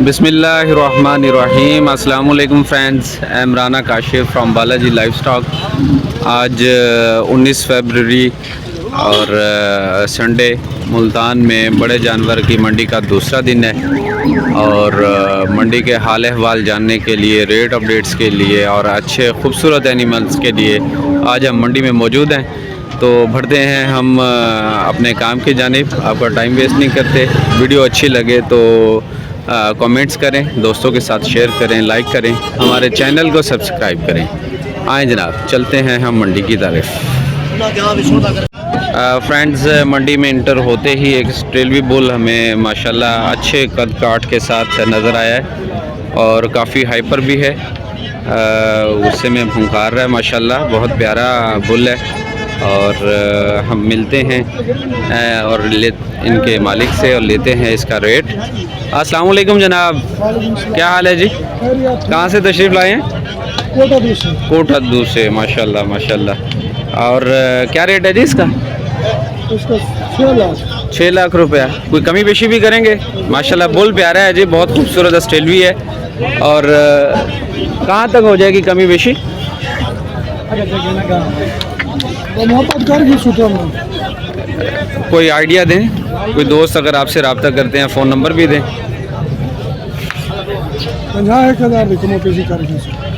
बिस्मिल्लाहिर्रहमानिर्रहीम। अस्सलाम वालेकुम friends, Imrana Kashif from Balaji life stock. आज 19 फरवरी और संडे मुल्तान में बड़े जानवर की मंडी का दूसरा दिन है और मंडी के हाल अहवाल जानने के लिए, रेट अपडेट्स के लिए और अच्छे खूबसूरत एनिमल्स के लिए आज हम मंडी में मौजूद हैं। तो बढ़ते हैं हम अपने काम की जानिब। आपका टाइम वेस्ट नहीं करते। वीडियो अच्छी लगे तो कमेंट्स करें, दोस्तों के साथ शेयर करें, लाइक करें, हमारे चैनल को सब्सक्राइब करें। आए जनाब, चलते हैं हम मंडी की तारीफ। फ्रेंड्स, मंडी में इंटर होते ही एक ऑस्ट्रेलियाई बुल हमें माशाल्लाह अच्छे कद काट के साथ नज़र आया है और काफ़ी हाइपर भी है। उससे में भुंकार रहा है माशाल्लाह, बहुत प्यारा बुल है। और हम मिलते हैं और इनके मालिक से और लेते हैं इसका रेट। अस्सलाम वालेकुम जनाब, क्या हाल है जी? कहाँ से तशरीफ़ लाए हैं? कोटद्दू से। माशाल्लाह माशाल्लाह। और क्या रेट है जी इसका? 6 लाख रुपया। कोई कमी बेशी भी करेंगे? माशाल्लाह बुल प्यारा है जी, बहुत खूबसूरत ऑस्ट्रेलियाई है। और कहाँ तक हो जाएगी कमी बेशी? कोई आइडिया दें, कोई दोस्त अगर आपसे रब्ता करते हैं, फ़ोन नंबर भी दें।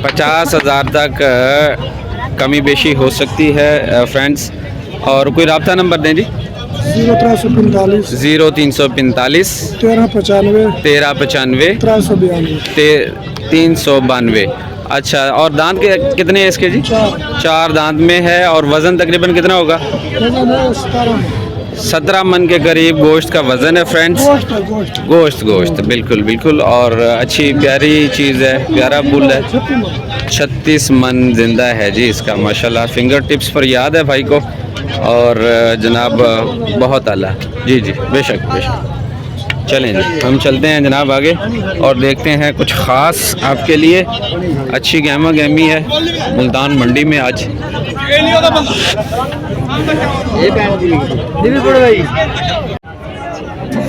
50,000 तक कमी बेशी हो सकती है फ्रेंड्स। और कोई रब्ता नंबर दें जी। 0345 1395 392। अच्छा, और दांत के कितने हैं इसके जी? 4 दांत में है। और वज़न तकरीबन कितना होगा? 17 मन के करीब गोश्त का वज़न है फ्रेंड्स। गोश्त बिल्कुल बिल्कुल। और अच्छी प्यारी चीज़ है, प्यारा बुल है। 36 मन ज़िंदा है जी इसका माशाल्लाह। फिंगर टिप्स पर याद है भाई को। और जनाब बहुत आला। जी जी, बेशक बेशक। चलें जी, हम चलते हैं जनाब आगे और देखते हैं कुछ ख़ास आपके लिए। अच्छी गहमा गहमी है मुल्तान मंडी में आज।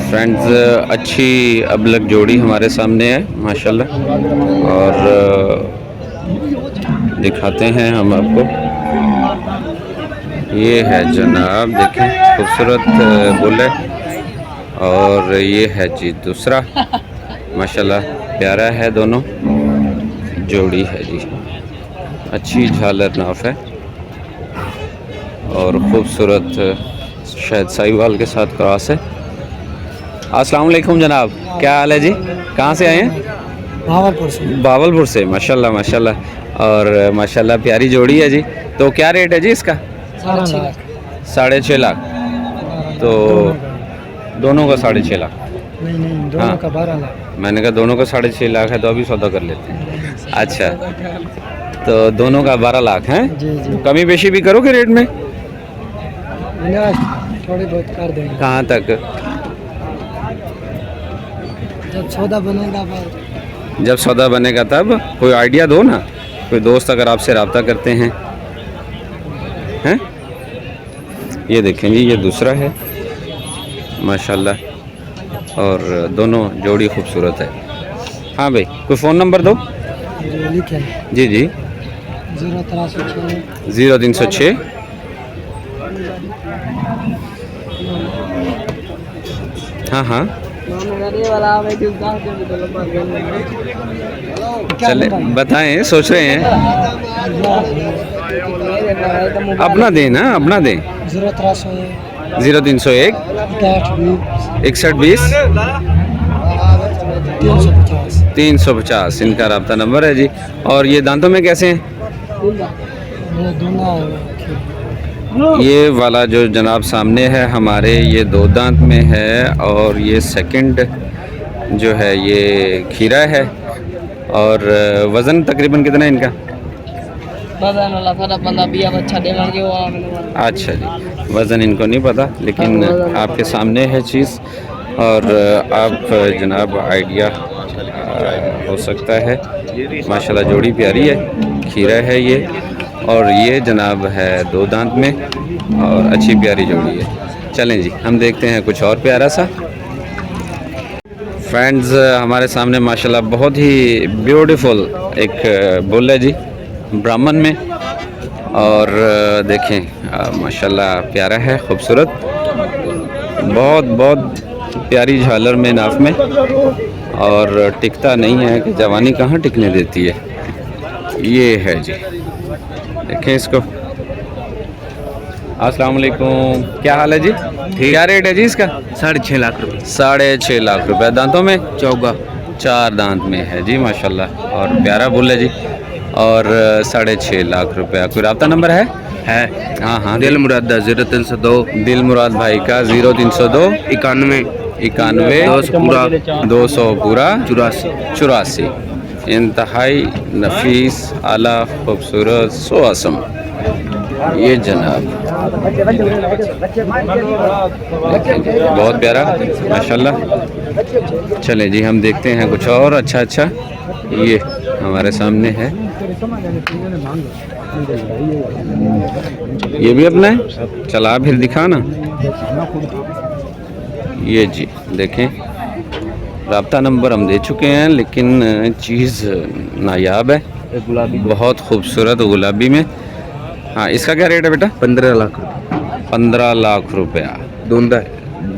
फ्रेंड्स, अच्छी अबलग जोड़ी हमारे सामने है माशाल्लाह और दिखाते हैं हम आपको। ये है जनाब, देखें खूबसूरत बुल है। और ये है जी दूसरा, माशाल्लाह प्यारा है, दोनों जोड़ी है जी। अच्छी झालर नाफ है और ख़ूबसूरत शायद साहिवाल के साथ क्रॉस है। अस्सलाम वालेकुम जनाब, क्या हाल है जी? कहाँ से आए हैं? बावलपुर से। माशाल्लाह माशाल्लाह। और माशाल्लाह प्यारी जोड़ी है जी। तो क्या रेट है जी इसका? 6.5 लाख। तो दोनों का 6.5 लाख? नहीं, दोनों का 12 लाख। मैंने कहा दोनों का 6.5 लाख है तो अभी सौदा कर लेते हैं। अच्छा, तो दोनों का 12 लाख हैं। जी। कमी बेशी भी करोगे रेट में? थोड़ी बहुत कर देंगे। कहाँ तक? जब सौदा बनेगा। जब सौदा बनेगा तब। कोई आइडिया दो ना, कोई दोस्त अगर आपसे रब्ता करते हैं। ये देखें जी, ये दूसरा है माशाल्लाह और दोनों जोड़ी खूबसूरत है। हाँ भाई, कोई फ़ोन नंबर दो। जी जी। 0306 हाँ। चले बताएं, सोच रहे हैं। अपना दें ना, अपना दें। 0301 6120 350 इनका रब्ता नंबर है जी। और ये दांतों में कैसे हैं? ये वाला जो जनाब सामने है हमारे, ये 2 दांत में है। और ये सेकंड जो है ये खीरा है। और वज़न तकरीबन कितना है इनका? अच्छा जी, वज़न इनको नहीं पता, लेकिन आपके सामने है चीज़। और आप जनाब आइडिया हो सकता है। माशाल्लाह जोड़ी प्यारी है, खीरा है ये। और ये जनाब है 2 दांत में और अच्छी प्यारी जोड़ी है। चलें जी, हम देखते हैं कुछ और प्यारा सा। फ्रेंड्स हमारे सामने माशाल्लाह बहुत ही ब्यूटीफुल एक बुल है जी ब्राह्मण में। और देखें माशाल्लाह प्यारा है, खूबसूरत, बहुत बहुत प्यारी झालर में, नाफ में, और टिकता नहीं है कि जवानी कहाँ टिकने देती है। ये है जी, देखें इसको। अस्सलाम वालेकुम, क्या हाल है जी? क्या रेट है जी इसका? 6.5 लाख रुपए। 6.5 लाख रुपए। दांतों में चौगा 4 दांत में है जी माशाल्लाह, और प्यारा बुल है जी। और 6.5 लाख रुपया। कोई रब्ता नंबर है? हाँ हाँ, दिल मुरादा 0302 दिल मुराद भाई का 0302 91 200 पूरा 84। 84। इंतहाई नफीस, आला, खूबसूरत, सोआसम ये जनाब, बहुत प्यारा माशाल्लाह। चलें जी, हम देखते हैं कुछ और अच्छा। ये हमारे सामने है, ये भी अपना है। चला फिर दिखा ना। ये जी देखें, राब्ता नंबर हम दे चुके हैं, लेकिन चीज़ नायाब है, बहुत खूबसूरत गुलाबी में। हाँ, इसका क्या रेट है बेटा? 15 लाख रुपए। 15 लाख रुपया। दूंदा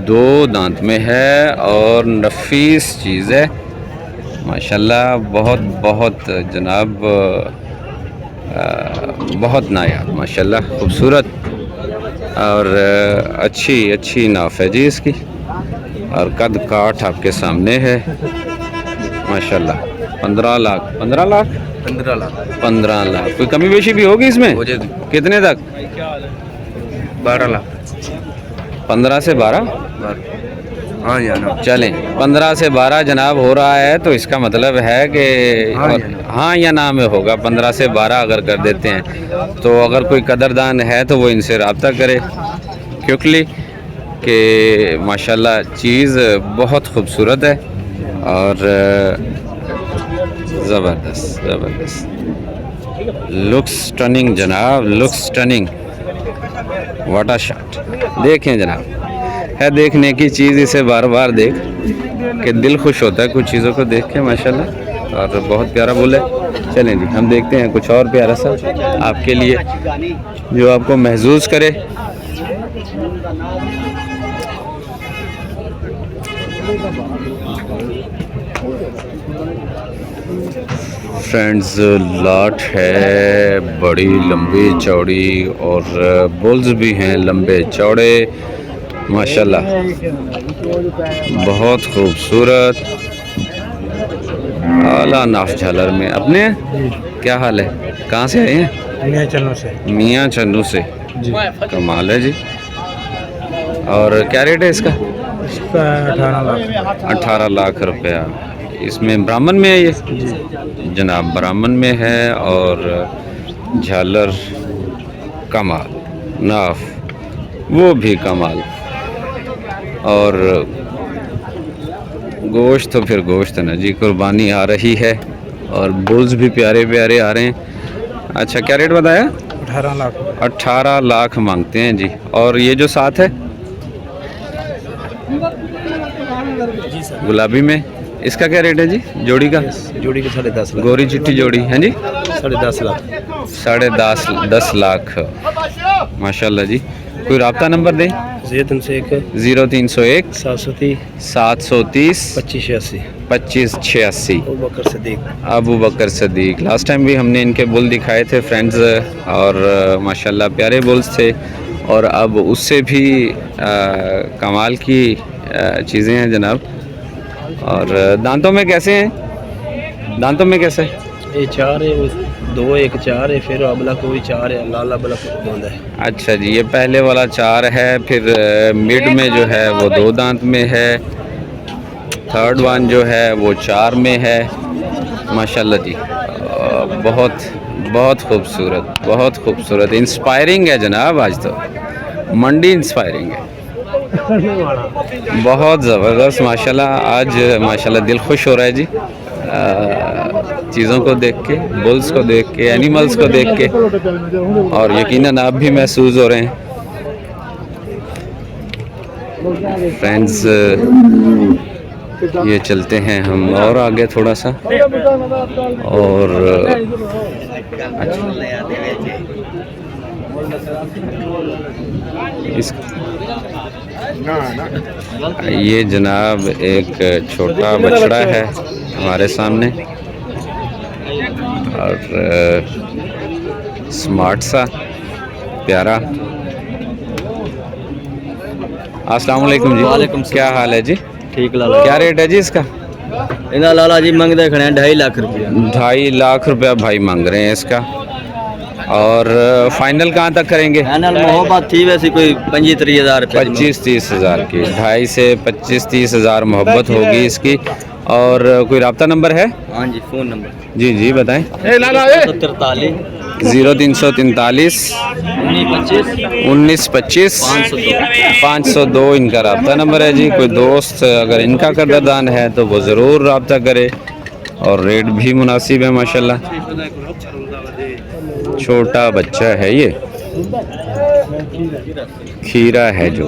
2 दांत में है और नफीस चीज़ है माशाल्लाह, बहुत बहुत जनाब, बहुत नायाब माशाल्लाह, खूबसूरत और अच्छी नाफ है जी इसकी, और कद काठ आपके सामने है माशाल्लाह। 15 लाख। 15 लाख 15 लाख। कोई कमी बेशी भी होगी इसमें? हो जाएगी। कितने तक? 12 लाख। 15 से 12। हाँ या ना? चलें, 15 से 12 जनाब हो रहा है, तो इसका मतलब है कि हाँ या ना में होगा। 15 से 12 अगर कर देते हैं, तो अगर कोई कदरदान है तो वो इनसे रब्ता करे, क्योंकि कि माशाल्लाह चीज़ बहुत खूबसूरत है और ज़बरदस्त लुक्स स्टनिंग जनाब, looks stunning, what a shot. देखें जनाब, है देखने की चीज़, इसे बार बार देख के दिल खुश होता है कुछ चीज़ों को देख के माशाल्लाह, और बहुत प्यारा बुल है। चलें जी, हम देखते हैं कुछ और प्यारा सा आपके लिए जो आपको महसूस करे। फ्रेंड्स लाट है बड़ी लंबी चौड़ी, और बुल्स भी हैं लंबे चौड़े माशाल्लाह, बहुत खूबसूरत, आला नाफ झालर में। अपने क्या हाल है? कहाँ से आए हैं? मियाँ चन्नू से। कमाल है जी। और क्या रेट है इसका? 18 लाख रुपया। इसमें ब्राह्मण में है ये जनाब, ब्राह्मण में है, और झालर कमाल, नाफ वो भी कमाल, और गोश्त तो फिर गोश्त ना जी, कुर्बानी आ रही है, और बुल्स भी प्यारे प्यारे आ रहे हैं। अच्छा, क्या रेट बताया? 18 लाख। 18 लाख मांगते हैं जी। और ये जो साथ है गुलाबी में, इसका क्या रेट है जी? जोड़ी का? जोड़ी के 10.5 लाख। गोरी चिट्टी जोड़ी है जी, 10.5 लाख। 10.5 लाख माशाल्लाह जी। कोई रब्ता नंबर दें? 0301 730 2586। अबू बकर सदीक। लास्ट टाइम भी हमने इनके बुल दिखाए थे फ्रेंड्स, और माशाल्लाह प्यारे बुल्स थे, और अब उससे भी कमाल की चीज़ें हैं जनाब। और दांतों में कैसे हैं? दांतों में कैसे? ये 4 है, 2 1 4 है, फिर अबला कोई 4 है, लाला बला कोई है। अच्छा जी, ये पहले वाला 4 है, फिर मिड में जो है वो 2 दांत में है, थर्ड वन जो है वो 4 में है माशाल्लाह जी। बहुत बहुत खूबसूरत, इंस्पायरिंग है जनाब। आज तो मंडी इंस्पायरिंग है, बहुत ज़बरदस्त माशाल्लाह। आज माशाल्लाह दिल खुश हो रहा है जी, चीज़ों को देख के, बुल्स को देख के, एनिमल्स को देख के, और यकीनन आप भी महसूस हो रहे हैं फ्रेंड्स। ये चलते हैं हम और आगे थोड़ा सा। और इस ये जनाब एक छोटा बछड़ा है हमारे सामने, और स्मार्ट सा प्यारा। अस्सलाम वालेकुम जी। वालेकुम क्या हाल है जी? ठीक लाला। क्या रेट है जी इसका? इना लाला जी मंगते खड़े हैं 2.5 लाख रुपया। 2.5 लाख रुपया भाई मांग रहे हैं इसका। और फाइनल कहाँ तक करेंगे? फाइनल मोहब्बत थी वैसे कोई 25-30 हज़ार रुपये। 25-30 हज़ार की। 2.5 से 25-30 हज़ार मोहब्बत होगी इसकी। और कोई रब्ता नंबर है? हाँ जी, फ़ोन नंबर जी जी बताएं। 043 0343 1925 502 इनका रब्ता नंबर है जी। कोई दोस्त अगर इनका कदरदान है तो वो ज़रूर रब्ता करे। और रेट भी मुनासिब है माशाल्लाह। छोटा बच्चा है ये, खीरा है जो।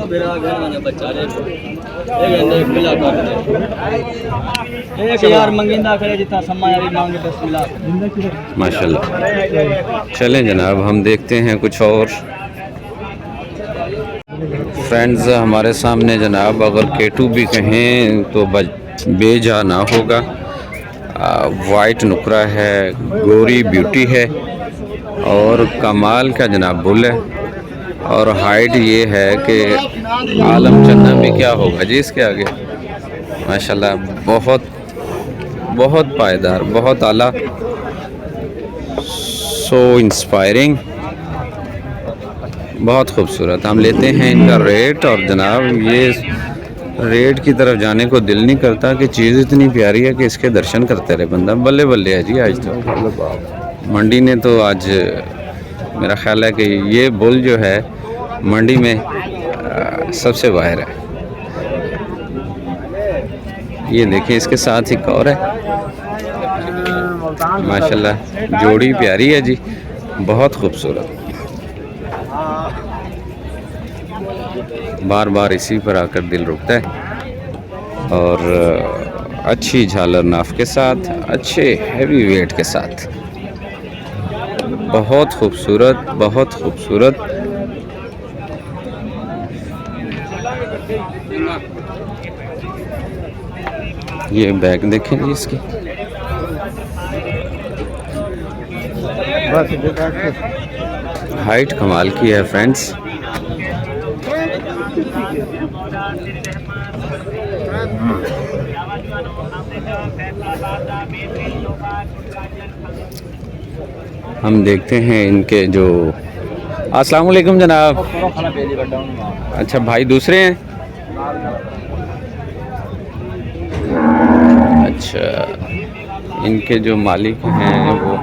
माशाल्लाह। चलें जनाब हम देखते हैं कुछ और। फ्रेंड्स हमारे सामने जनाब अगर केटू भी कहें तो बेजा ना होगा। वाइट नुकरा है, गोरी ब्यूटी है और कमाल का जनाब बुल है। और हाइट ये है कि आलम चन्ना भी क्या होगा जी इसके आगे। माशाल्लाह बहुत बहुत पायदार, बहुत आला, सो इंस्पायरिंग, बहुत खूबसूरत। हम लेते हैं इनका रेट। और जनाब ये रेट की तरफ जाने को दिल नहीं करता कि चीज़ इतनी प्यारी है कि इसके दर्शन करते रहे बंदा। बल्ले बल्ले है जी। आज तो मंडी ने तो आज मेरा ख्याल है कि ये बुल जो है मंडी में सबसे बाहर है। ये देखिए इसके साथ एक और है माशाल्लाह। जोड़ी प्यारी है जी, बहुत खूबसूरत। बार बार इसी पर आकर दिल रुकता है। और अच्छी झालर नाफ के साथ, अच्छे हैवी वेट के साथ, बहुत खूबसूरत, बहुत खूबसूरत। ये बैग देखें जी इसकी, हाइट कमाल की है फ्रेंड्स। हम देखते हैं इनके जो। अस्सलाम वालेकुम जनाब। अच्छा भाई दूसरे हैं? अच्छा, इनके जो मालिक हैं वो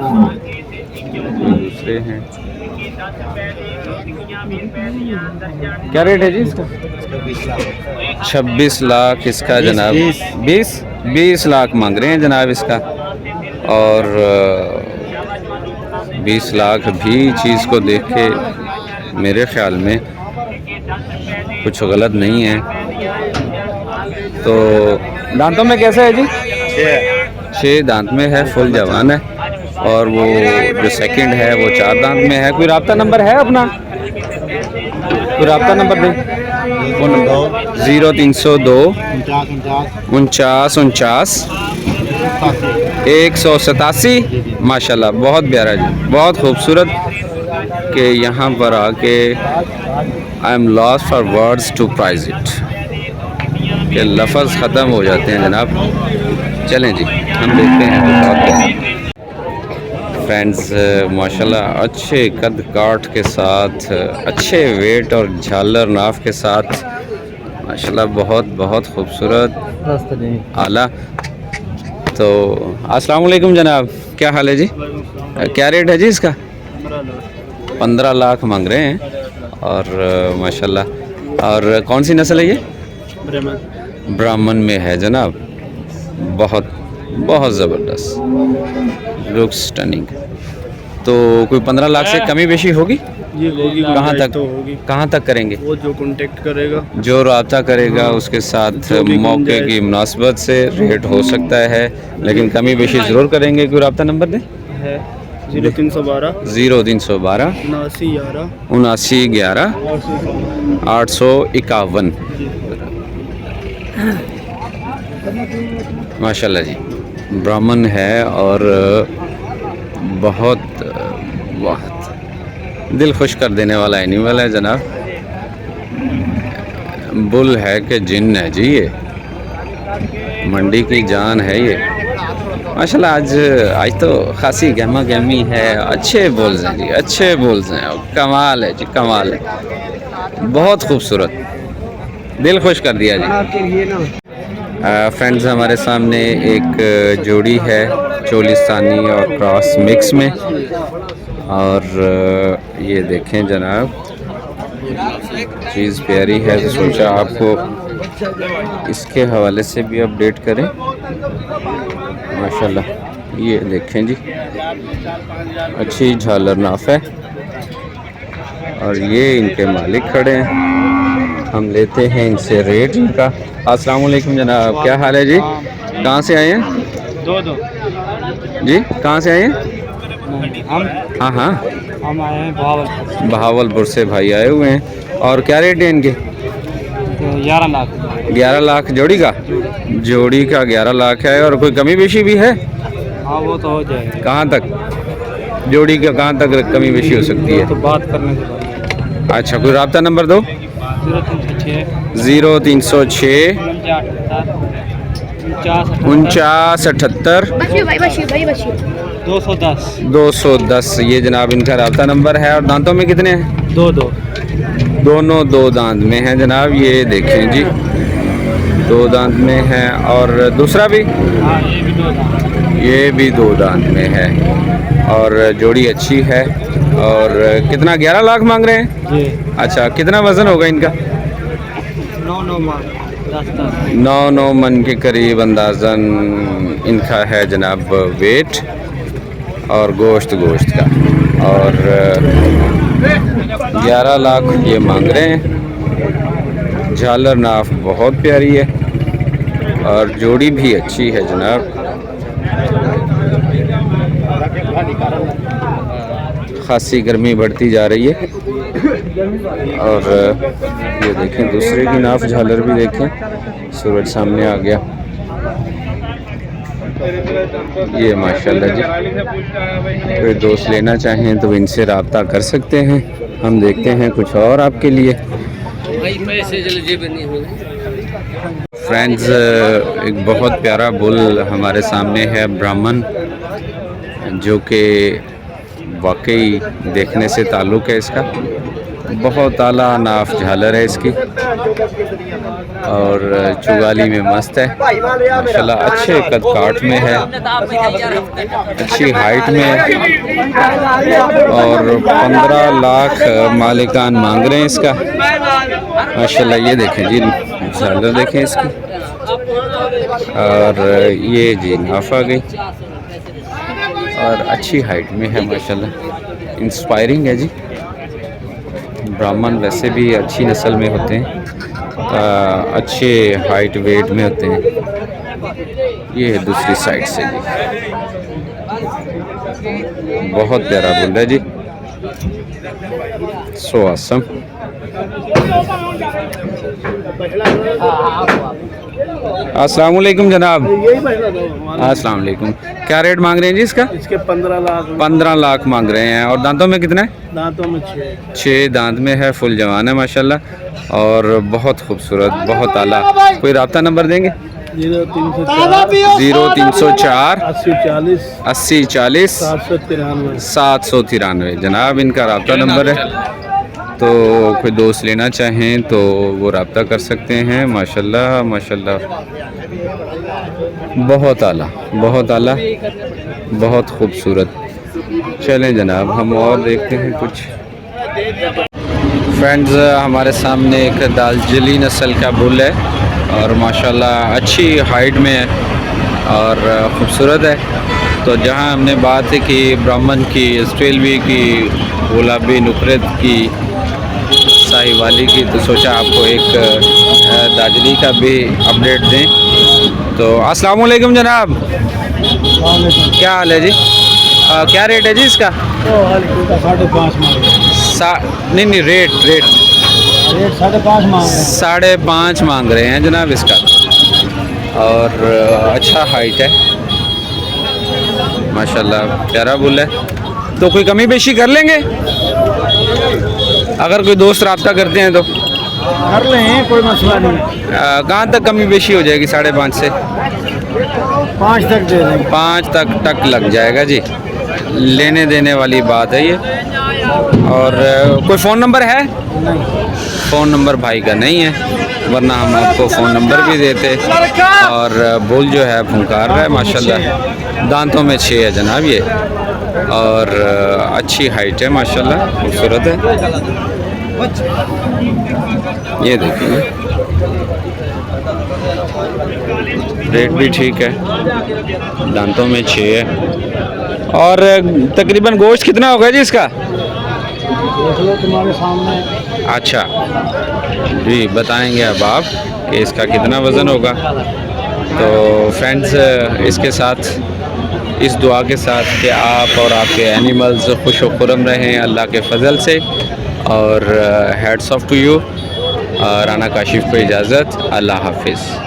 दूसरे हैं। क्या रेट है जी इसका? 26 लाख इसका जनाब। 20 लाख मांग रहे हैं जनाब इसका। और 20 लाख भी चीज़ को देख के मेरे ख्याल में कुछ गलत नहीं है। तो दांतों में कैसा है जी? 6 दांत में है, फुल जवान है। और वो जो सेकंड है वो 4 दांत में है। कोई राब्ता नंबर है अपना? कोई राब्ता नंबर दे। 0302 49 187। माशाल्लाह बहुत प्यारा जी, बहुत खूबसूरत। कि यहाँ पर आके I am lost for words to praise it, कि लफ्ज़ ख़त्म हो जाते हैं जनाब। चलें जी हम देखते हैं कुछ और। फ्रेंड्स माशाल्लाह अच्छे कद काट के साथ, अच्छे वेट और झालर नाफ के साथ माशाल्लाह बहुत बहुत खूबसूरत आला। तो अस्सलाम वालेकुम जनाब, क्या हाल है जी? क्या रेट है जी इसका? 15 लाख मांग रहे हैं। और माशाल्लाह। और कौन सी नस्ल है ये? ब्राह्मण में है जनाब। बहुत बहुत ज़बरदस्त, लुक्स स्टनिंग। तो कोई 15 लाख से कमी बेशी होगी? जी होगी, कहाँ गुंजाइश तक तो होगी। कहाँ तक करेंगे? वो जो कांटेक्ट करेगा, जो रब्ता करेगा उसके साथ जो भी मौके गुंजाइश की मुनासबत से रेट हो सकता है, लेकिन कमी बेशी ज़रूर करेंगे। कोई रब्ता नंबर दें? है 0312 0312 79 11 79 11 851। माशाल्लाह जी, ब्राह्मण है और बहुत बहुत दिल खुश कर देने वाला एनिमल है जनाब। बुल है कि जिन है जी, ये मंडी की जान है ये। माशाल्लाह आज तो खासी गहमा गहमी है। अच्छे बोल्स हैं जी, अच्छे बोल्स हैं, कमाल है जी, कमाल है, बहुत खूबसूरत, दिल खुश कर दिया जी। फ्रेंड्स, हमारे सामने एक जोड़ी है चोलिस्तानी और क्रॉस मिक्स में, और ये देखें जनाब, चीज़ प्यारी है, तो सोचा आपको इसके हवाले से भी अपडेट करें। माशाल्लाह, ये देखें जी, अच्छी झालर नाफ है, और ये इनके मालिक खड़े हैं। हम लेते हैं इनसे रेट इनका। अस्सलाम वालेकुम जनाब, क्या हाल है जी? कहाँ से आए हैं? दो जी, कहाँ से आए हैं? हम हाँ, हम आए हैं बहावलपुर, बहावलपुर से भाई आए हुए हैं। और क्या रेट है इनके? 11 लाख। 11 लाख जोड़ी का? जोड़ी का 11 लाख है। और कोई कमी बेशी भी है? हाँ वो तो हो जाएगा। कहाँ तक जोड़ी का, कहाँ तक कमी बेशी हो सकती है? तो बात करने के बाद। अच्छा, कोई रब्ता नंबर दो। 0306 49 78 210। ये जनाब इनका रब्ता नंबर है। और दांतों में कितने हैं? दोनों दो दांत में हैं जनाब। ये देखें जी, दो दांत में है। और दूसरा भी? हाँ, ये भी दो दांत में है। और जोड़ी अच्छी है। और कितना, 11 लाख मांग रहे हैं जी। अच्छा, कितना वज़न होगा इनका? 9 मन के करीब अंदाज़न इनका है जनाब वेट, और गोश्त का। और 11 लाख ये मांग रहे हैं। झालर नाफ बहुत प्यारी है, और जोड़ी भी अच्छी है जनाब। खासी गर्मी बढ़ती जा रही है। और ये देखें, दूसरे की नाफ झालर भी देखें, सूरज सामने आ गया। ये माशाल्लाह जी, कोई दोस्त लेना चाहें तो इनसे रब्ता कर सकते हैं। हम देखते हैं कुछ और आपके लिए। फ्रेंड्स, एक बहुत प्यारा बुल हमारे सामने है, ब्राह्मण, जो कि वाकई देखने से ताल्लुक़ है इसका। बहुत आला नाफ झालर है इसकी, और चुगाली में मस्त है माशाल्लाह। अच्छे कद काट में है, अच्छी हाइट में है। और 15 लाख मालिकान मांग रहे हैं इसका माशाल्लाह। ये देखें जी, झालर देखें इसकी। और ये जी नाफ आ गई, और अच्छी हाइट में है माशाल्लाह। इंस्पायरिंग है जी। ब्राह्मण वैसे भी अच्छी नस्ल में होते हैं, अच्छे हाइट वेट में होते हैं। ये है दूसरी साइड से जी, बहुत प्यारा बुल है जी, सो आसम। अस्सलाम वालेकुम जनाब। अस्सलाम वालेकुम। क्या रेट मांग रहे हैं जी इसका? इसके 15 लाख। 15 लाख मांग रहे हैं। और दांतों में कितना है? दांतों में 6 दांत में है, फुल जवान है माशाल्लाह, और बहुत खूबसूरत, बहुत आला। कोई रब्ता नंबर देंगे? 0304 80 40 793 जनाब इनका रब्ता नंबर है। तो कोई दोस्त लेना चाहें तो वो रब्ता कर सकते हैं। माशाल्लाह माशाल्लाह, बहुत आला, बहुत आला, बहुत खूबसूरत। चलें जनाब, हम और देखते हैं कुछ। फ्रेंड्स, हमारे सामने एक दार्जिलिंग नस्ल का बुल है, और माशाल्लाह अच्छी हाइट में है और खूबसूरत है। तो जहां हमने बात की ब्राह्मण की, ऑस्ट्रेलिया की, गुलाबी नुकरेत की, साहिवाली की, तो सोचा आपको एक दादरी का भी अपडेट दें। तो अस्सलाम वालेकुम जनाब, क्या हाल है जी? क्या रेट है जी इसका? 5.5 मांग नहीं नहीं, रेट रेट रेट 5.5 मांग 5.5 मांग रहे हैं जनाब इसका। और अच्छा हाइट है माशाल्लाह, प्यारा बुल है। तो कोई कमी बेशी कर लेंगे अगर कोई दोस्त रब्ता करते हैं तो? कर लें, कोई मसला नहीं। कहाँ तक कमी बेशी हो जाएगी? 5.5 से 5 तक दे देंगे। 5 तक लग जाएगा जी, लेने देने वाली बात है ये। और कोई फ़ोन नंबर है? फ़ोन नंबर भाई का नहीं है, वरना हम आपको फ़ोन नंबर भी देते। और बुल जो है फुंकार रहा है माशाल्लाह, दांतों में 6 है जनाब ये, और अच्छी हाइट है माशाल्लाह, खूबसूरत है। ये देखिए, रेट भी ठीक है, दांतों में 6 है। और तकरीबन गोश्त कितना होगा जी इसका? देख लो तुम्हारे सामने। अच्छा जी, बताएंगे अब आप कि इसका कितना वज़न होगा। तो फ्रेंड्स, इसके साथ, इस दुआ के साथ कि आप और आपके एनिमल्स खुश व खुरम रहें अल्लाह के फ़ज़ल से। और hats off to you. Rana Kashif को इजाज़त, अल्लाह हाफिज़।